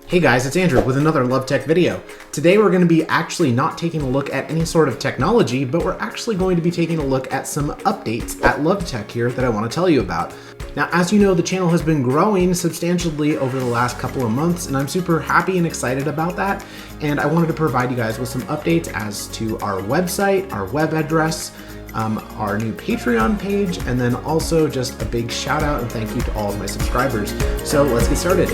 Hey guys, it's Andrew with another LoveTech video. Today we're going to be actually not taking a look at any sort of technology, but we're actually going to be taking a look at some updates at LoveTech here that I want to tell you about. Now, as you know, the channel has been growing substantially over the last couple of months, and I'm super happy and excited about that. And I wanted to provide you guys with some updates as to our website, our web address, our new Patreon page, and then also just a big shout out and thank you to all of my subscribers. So let's get started.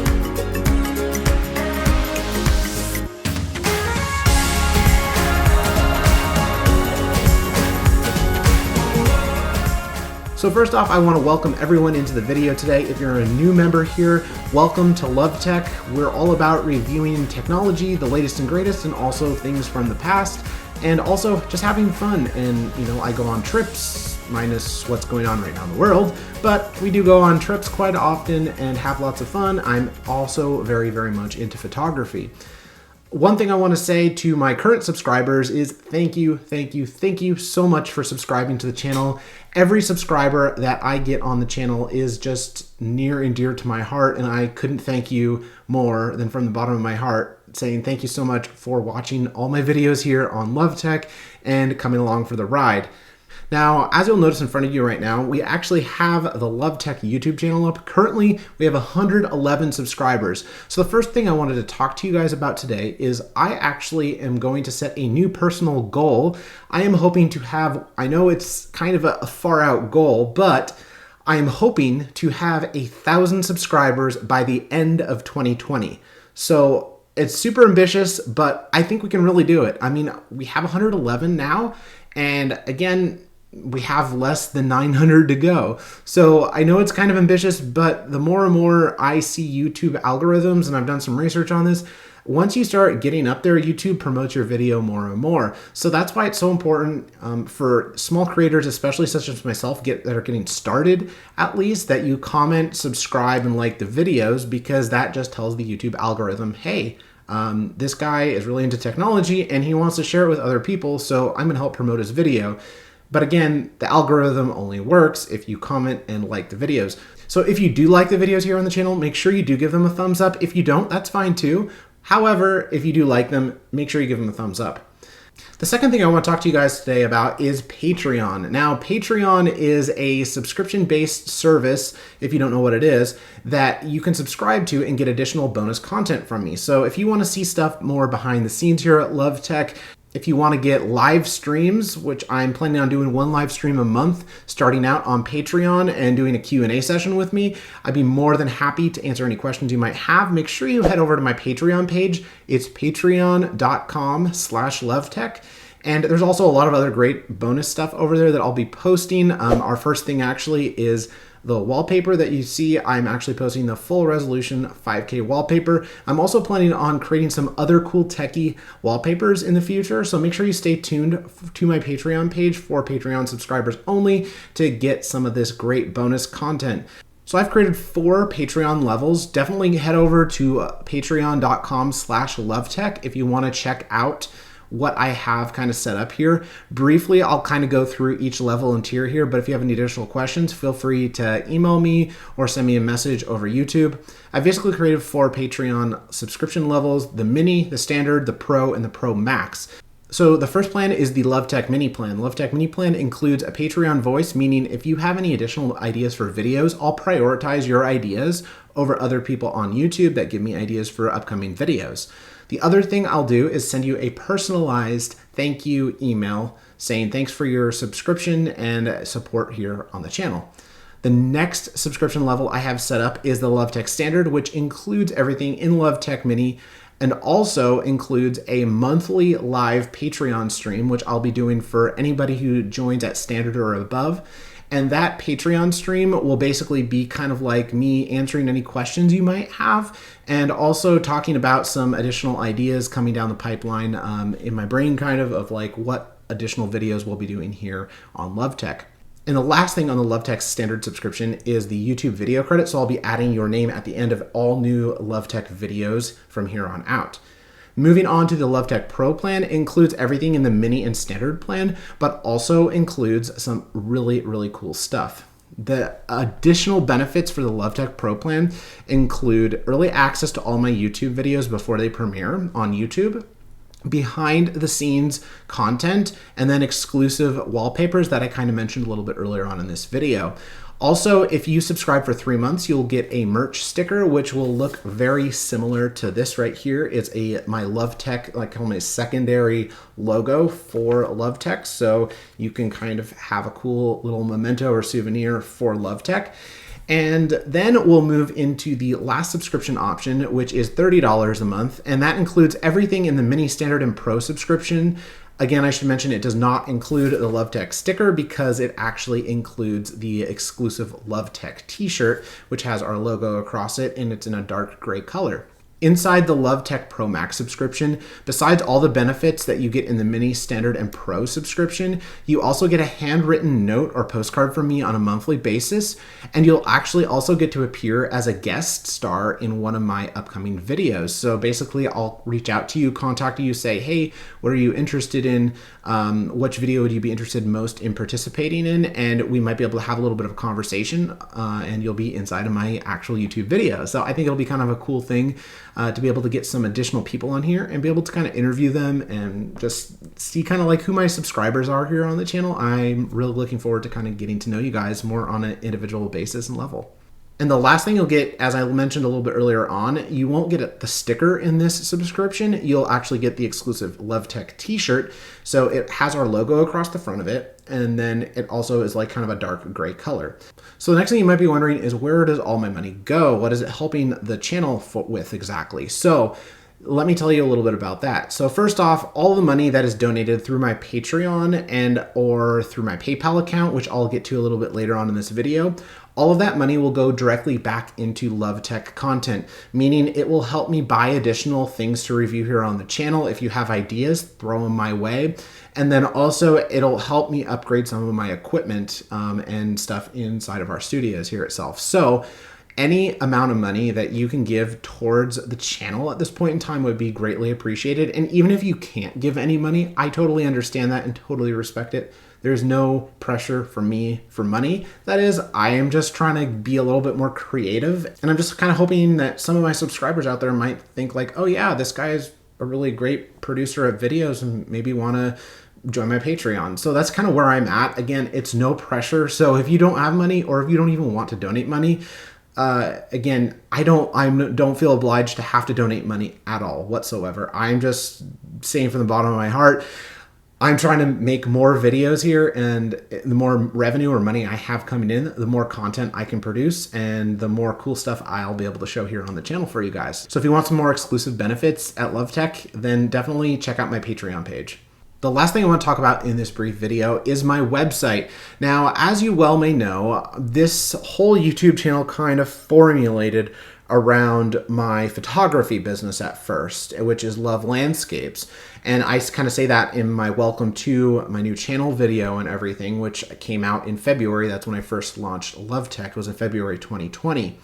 So first off, I want to welcome everyone into the video today. If you're a new member here, welcome to LoveTech. We're all about reviewing technology, the latest and greatest, and also things from the past, and also just having fun. And you know, I go on trips, minus what's going on right now in the world, but we do go on trips quite often and have lots of fun. I'm also very, very much into photography. One thing I want to say to my current subscribers is thank you so much for subscribing to the channel. Every subscriber that I get on the channel is just near and dear to my heart, and I couldn't thank you more than from the bottom of my heart, saying thank you so much for watching all my videos here on LoveTech and coming along for the ride. Now, as you'll notice in front of you right now, we actually have the LoveTech YouTube channel up. Currently, we have 111 subscribers. So the first thing I wanted to talk to you guys about today is I actually am going to set a new personal goal. I am hoping to have, I know it's kind of a far out goal, but I am hoping to have 1,000 subscribers by the end of 2020. So it's super ambitious, but I think we can really do it. I mean, we have 111 now, and again, we have less than 900 to go. So I know it's kind of ambitious, but the more and more I see YouTube algorithms, and I've done some research on this, once you start getting up there, YouTube promotes your video more and more. So that's why it's so important for small creators, especially such as myself, that are getting started, at least, that you comment, subscribe, and like the videos, because that just tells the YouTube algorithm, hey, this guy is really into technology and he wants to share it with other people, so I'm gonna help promote his video. But again, the algorithm only works if you comment and like the videos. So if you do like the videos here on the channel, make sure you do give them a thumbs up. If you don't, that's fine too. However, if you do like them, make sure you give them a thumbs up. The second thing I want to talk to you guys today about is Patreon. Now, Patreon is a subscription-based service, if you don't know what it is, that you can subscribe to and get additional bonus content from me. So if you want to see stuff more behind the scenes here at LoveTech, if you want to get live streams, which I'm planning on doing one live stream a month, starting out on Patreon and doing a Q&A session with me, I'd be more than happy to answer any questions you might have. Make sure you head over to my Patreon page. It's patreon.com/LoveTech. And there's also a lot of other great bonus stuff over there that I'll be posting. Our first thing actually is the wallpaper that you see. I'm actually posting the full resolution 5K wallpaper. I'm also planning on creating some other cool techie wallpapers in the future. So make sure you stay tuned to my Patreon page for Patreon subscribers only to get some of this great bonus content. So I've created 4 Patreon levels. Definitely head over to patreon.com/LoveTech if you want to check out what I have kind of set up here. Briefly, I'll kind of go through each level and tier here, but if you have any additional questions, feel free to email me or send me a message over YouTube. I basically created 4 Patreon subscription levels: the Mini, the Standard, the Pro, and the Pro Max. So the first plan is the LoveTech Mini plan. LoveTech Mini plan includes a Patreon voice, meaning if you have any additional ideas for videos, I'll prioritize your ideas over other people on YouTube that give me ideas for upcoming videos. The other thing I'll do is send you a personalized thank you email saying thanks for your subscription and support here on the channel. The next subscription level I have set up is the LoveTech Standard, which includes everything in LoveTech Mini and also includes a monthly live Patreon stream, which I'll be doing for anybody who joins at Standard or above. And that Patreon stream will basically be kind of like me answering any questions you might have and also talking about some additional ideas coming down the pipeline in my brain, kind of like what additional videos we'll be doing here on LoveTech. And the last thing on the LoveTech Standard subscription is the YouTube video credit. So I'll be adding your name at the end of all new LoveTech videos from here on out. Moving on to the LoveTech Pro plan, includes everything in the Mini and Standard plan, but also includes some really, really cool stuff. The additional benefits for the LoveTech Pro plan include early access to all my YouTube videos before they premiere on YouTube, behind the scenes content, and then exclusive wallpapers that I kind of mentioned a little bit earlier on in this video. Also, if you subscribe for 3 months, you'll get a merch sticker, which will look very similar to this right here. It's my LoveTech, like my secondary logo for LoveTech. So you can kind of have a cool little memento or souvenir for LoveTech. And then we'll move into the last subscription option, which is $30 a month. And that includes everything in the mini, standard, and pro subscription. Again, I should mention it does not include the LoveTech sticker because it actually includes the exclusive LoveTech t-shirt, which has our logo across it, and it's in a dark gray color. Inside the LoveTech Pro Max subscription, besides all the benefits that you get in the mini, standard, and pro subscription, you also get a handwritten note or postcard from me on a monthly basis, and you'll actually also get to appear as a guest star in one of my upcoming videos. So basically, I'll reach out to you, contact you, say, hey, what are you interested in? Which video would you be interested most in participating in? And we might be able to have a little bit of a conversation, and you'll be inside of my actual YouTube video. So I think it'll be kind of a cool thing to be able to get some additional people on here and be able to kind of interview them and just see kind of like who my subscribers are here on the channel. I'm really looking forward to kind of getting to know you guys more on an individual basis and level. And the last thing you'll get, as I mentioned a little bit earlier on, you won't get the sticker in this subscription. You'll actually get the exclusive LoveTech t-shirt. So it has our logo across the front of it, and then it also is like kind of a dark gray color. So the next thing you might be wondering is, where does all my money go? What is it helping the channel with exactly? So let me tell you a little bit about that. So first off, all the money that is donated through my Patreon and or through my PayPal account, which I'll get to a little bit later on in this video, all of that money will go directly back into LoveTech content, meaning it will help me buy additional things to review here on the channel. If you have ideas, throw them my way. And then also it'll help me upgrade some of my equipment and stuff inside of our studios here itself. So any amount of money that you can give towards the channel at this point in time would be greatly appreciated. And even if you can't give any money, I totally understand that and totally respect it. There's no pressure for me for money. That is, I am just trying to be a little bit more creative. And I'm just kind of hoping that some of my subscribers out there might think like, oh yeah, this guy is a really great producer of videos and maybe want to join my Patreon. So that's kind of where I'm at. Again, it's no pressure. So if you don't have money, or if you don't even want to donate money, again, I don't feel obliged to have to donate money at all whatsoever. I'm just saying from the bottom of my heart, I'm trying to make more videos here, and the more revenue or money I have coming in, the more content I can produce and the more cool stuff I'll be able to show here on the channel for you guys. So if you want some more exclusive benefits at LoveTech, then definitely check out my Patreon page. The last thing I want to talk about in this brief video is my website. Now, as you well may know, this whole YouTube channel kind of formulated around my photography business at first, which is Love Landscapes. And I kind of say that in my welcome to my new channel video and everything, which came out in February. That's when I first launched LoveTech. It was in February 2020.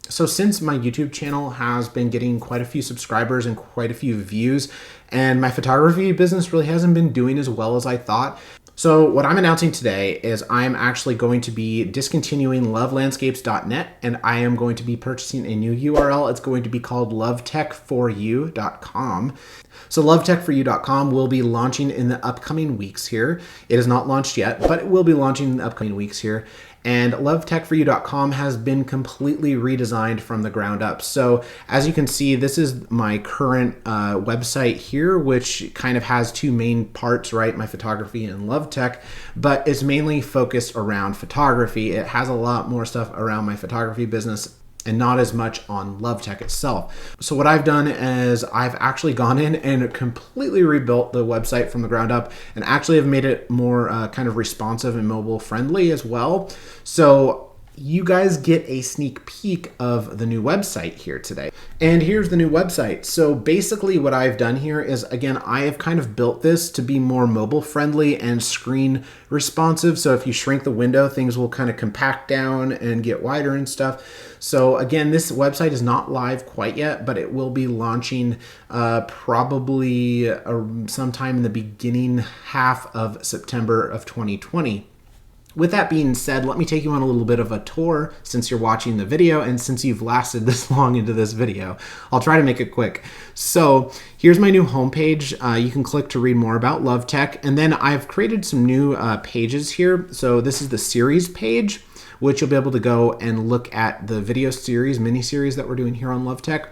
So since my YouTube channel has been getting quite a few subscribers and quite a few views, and my photography business really hasn't been doing as well as I thought. So what I'm announcing today is I'm actually going to be discontinuing lovelandscapes.net, and I am going to be purchasing a new URL. It's going to be called lovetechforyou.com. So lovetechforyou.com will be launching in the upcoming weeks here. It is not launched yet, but it will be launching in the upcoming weeks here. And lovetechforyou.com has been completely redesigned from the ground up. So as you can see, this is my current website here, which kind of has two main parts, right? My photography and LoveTech, but it's mainly focused around photography. It has a lot more stuff around my photography business and not as much on LoveTech itself. So what I've done is I've actually gone in and completely rebuilt the website from the ground up, and actually have made it more kind of responsive and mobile friendly as well. So you guys get a sneak peek of the new website here today. And here's the new website. So basically what I've done here is, again, I have kind of built this to be more mobile friendly and screen responsive. So if you shrink the window, things will kind of compact down and get wider and stuff. So again, this website is not live quite yet, but it will be launching probably sometime in the beginning half of September of 2020. With that being said, let me take you on a little bit of a tour since you're watching the video and since you've lasted this long into this video. I'll try to make it quick. So here's my new homepage. You can click to read more about LoveTech, and then I've created some new pages here. So this is the series page, which you'll be able to go and look at the video series, mini-series that we're doing here on LoveTech.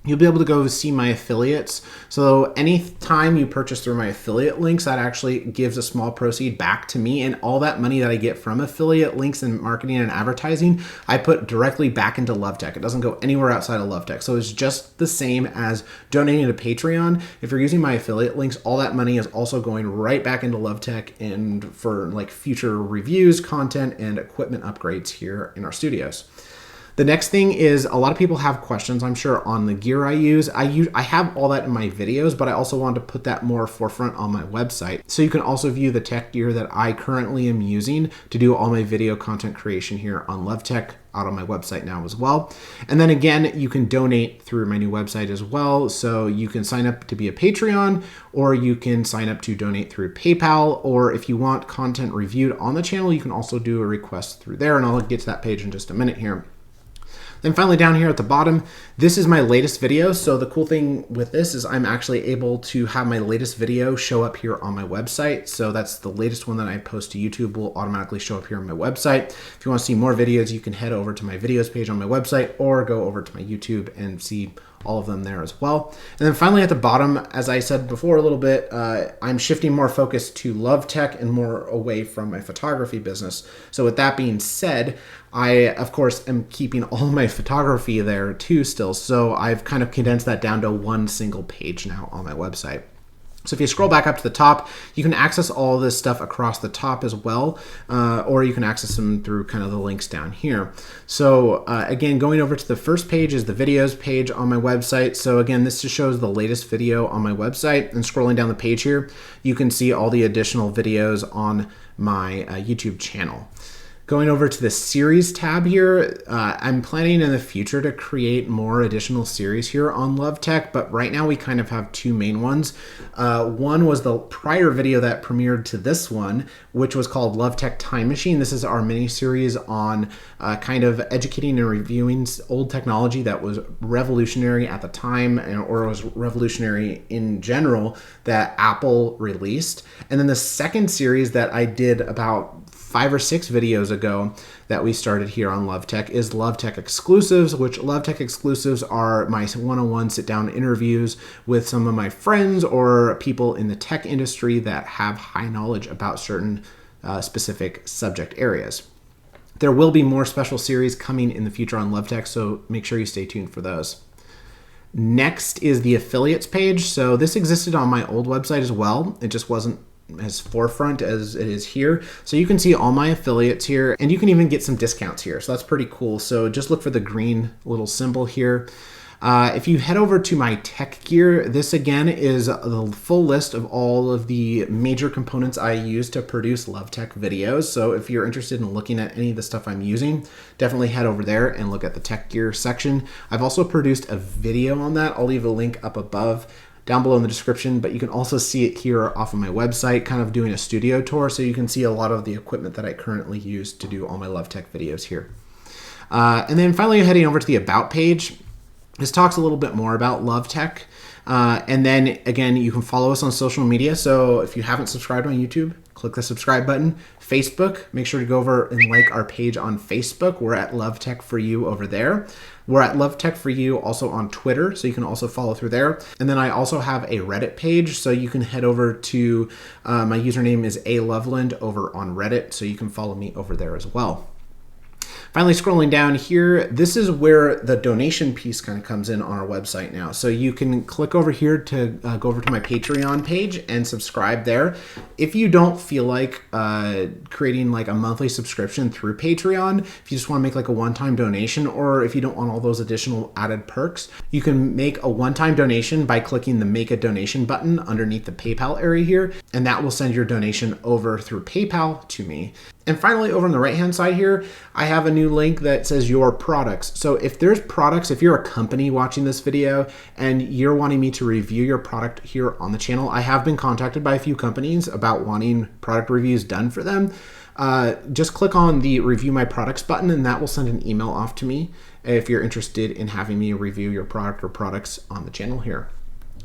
You'll be able to go see my affiliates. So anytime you purchase through my affiliate links, that actually gives a small proceed back to me, and all that money that I get from affiliate links and marketing and advertising, I put directly back into LoveTech. It doesn't go anywhere outside of LoveTech. So it's just the same as donating to Patreon. If you're using my affiliate links, all that money is also going right back into LoveTech and for like future reviews, content, and equipment upgrades here in our studios. The next thing is a lot of people have questions, I'm sure, on the gear I use. I have all that in my videos, but I also wanted to put that more forefront on my website. So you can also view the tech gear that I currently am using to do all my video content creation here on LoveTech out on my website now as well. And then again, you can donate through my new website as well. So you can sign up to be a Patreon, or you can sign up to donate through PayPal, or if you want content reviewed on the channel, you can also do a request through there, and I'll get to that page in just a minute here. Then finally down here at the bottom, this is my latest video. So the cool thing with this is I'm actually able to have my latest video show up here on my website. So that's the latest one that I post to YouTube will automatically show up here on my website. If you want to see more videos, you can head over to my videos page on my website or go over to my YouTube and see all of them there as well. And then finally at the bottom, as I said before a little bit, I'm shifting more focus to LoveTech and more away from my photography business. So with that being said, I, of course, am keeping all my photography there too still. So I've kind of condensed that down to one single page now on my website. So if you scroll back up to the top, you can access all of this stuff across the top as well, or you can access them through kind of the links down here. So again, going over to the first page is the videos page on my website. So again, this just shows the latest video on my website, and scrolling down the page here, you can see all the additional videos on my YouTube channel. Going over to the series tab here, I'm planning in the future to create more additional series here on LoveTech, but right now we kind of have two main ones. One was the prior video that premiered to this one, which was called LoveTech Time Machine. This is our mini series on kind of educating and reviewing old technology that was revolutionary at the time, or was revolutionary in general, that Apple released. And then the second series that I did about 5 or 6 videos ago that we started here on LoveTech is LoveTech Exclusives, which LoveTech Exclusives are my one-on-one sit-down interviews with some of my friends or people in the tech industry that have high knowledge about certain specific subject areas. There will be more special series coming in the future on LoveTech, so make sure you stay tuned for those. Next is the affiliates page. So this existed on my old website as well. It just wasn't as forefront as it is here. So you can see all my affiliates here, and you can even get some discounts here. So that's pretty cool. So just look for the green little symbol here. If you head over to my tech gear, this again is the full list of all of the major components I use to produce LoveTech videos. So if you're interested in looking at any of the stuff I'm using, definitely head over there and look at the tech gear section. I've also produced a video on that. I'll leave a link up above down below in the description, but you can also see it here off of my website, kind of doing a studio tour, so you can see a lot of the equipment that I currently use to do all my LoveTech videos here. And then finally, heading over to the About page. This talks a little bit more about LoveTech. And then again, you can follow us on social media. So if you haven't subscribed on YouTube, click the subscribe button. Facebook, make sure to go over and like our page on Facebook. We're at LoveTech for You over there. We're at LoveTech for You also on Twitter, so you can also follow through there. And then I also have a Reddit page, so you can head over to, my username is aloveland over on Reddit, so you can follow me over there as well. Finally, scrolling down here, this is where the donation piece kind of comes in on our website now. So you can click over here to go over to my Patreon page and subscribe there. If you don't feel like creating like a monthly subscription through Patreon, if you just want to make like a one-time donation, or if you don't want all those additional added perks, you can make a one-time donation by clicking the Make a Donation button underneath the PayPal area here, and that will send your donation over through PayPal to me. And finally, over on the right-hand side here, I have a new link that says Your Products. So if there's products, if you're a company watching this video and you're wanting me to review your product here on the channel, I have been contacted by a few companies about wanting product reviews done for them. just click on the review my products button, and that will send an email off to me if you're interested in having me review your product or products on the channel here.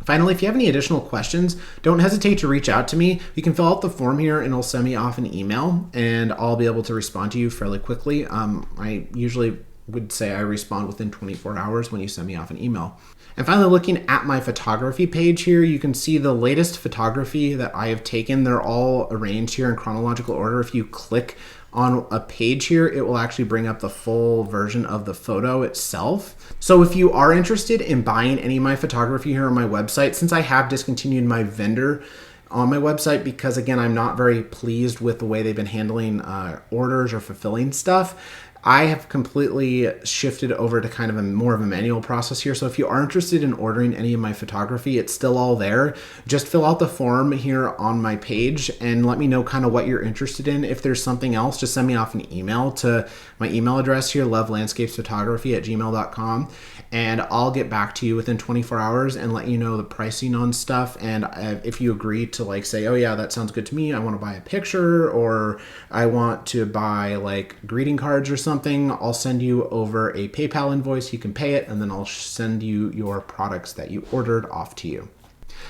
Finally, if you have any additional questions, don't hesitate to reach out to me. You can fill out the form here and it'll send me off an email, and I'll be able to respond to you fairly quickly. I usually would say I respond within 24 hours when you send me off an email. And finally, looking at my photography page here, you can see the latest photography that I have taken. They're all arranged here in chronological order. If you click on a page here, it will actually bring up the full version of the photo itself. So if you are interested in buying any of my photography here on my website, since I have discontinued my vendor on my website because, again, I'm not very pleased with the way they've been handling orders or fulfilling stuff, I have completely shifted over to kind of more of a manual process here. So if you are interested in ordering any of my photography, it's still all there. Just fill out the form here on my page and let me know kind of what you're interested in. If there's something else, just send me off an email to my email address here, lovelandscapesphotography@gmail.com, and I'll get back to you within 24 hours and let you know the pricing on stuff. And if you agree to like say, oh yeah, that sounds good to me, I want to buy a picture, or I want to buy like greeting cards or something, I'll send you over a PayPal invoice. You can pay it, and then I'll send you your products that you ordered off to you.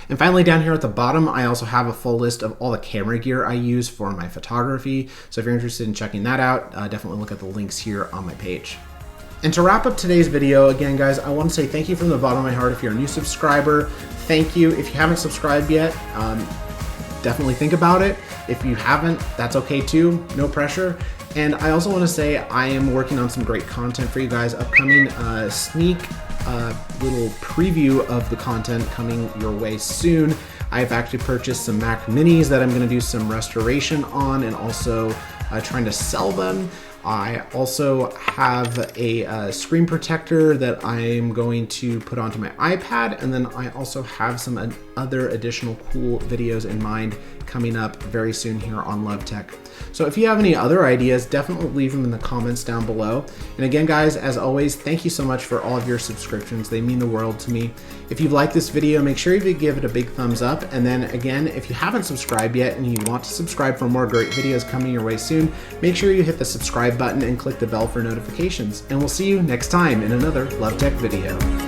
And finally, down here at the bottom, I also have a full list of all the camera gear I use for my photography. So if you're interested in checking that out, definitely look at the links here on my page. And to wrap up today's video, again, guys, I want to say thank you from the bottom of my heart. If you're a new subscriber, thank you. If you haven't subscribed yet, definitely think about it. If you haven't, that's okay too, no pressure. And I also want to say I am working on some great content for you guys, upcoming sneak little preview of the content coming your way soon. I've actually purchased some Mac Minis that I'm going to do some restoration on, and also trying to sell them. I also have a screen protector that I'm going to put onto my iPad, and then I also have some other additional cool videos in mind coming up very soon here on LoveTech. So if you have any other ideas, definitely leave them in the comments down below. And again, guys, as always, thank you so much for all of your subscriptions. They mean the world to me. If you've liked this video, make sure you give it a big thumbs up. And then again, if you haven't subscribed yet and you want to subscribe for more great videos coming your way soon, make sure you hit the subscribe button and click the bell for notifications. And we'll see you next time in another LoveTech video.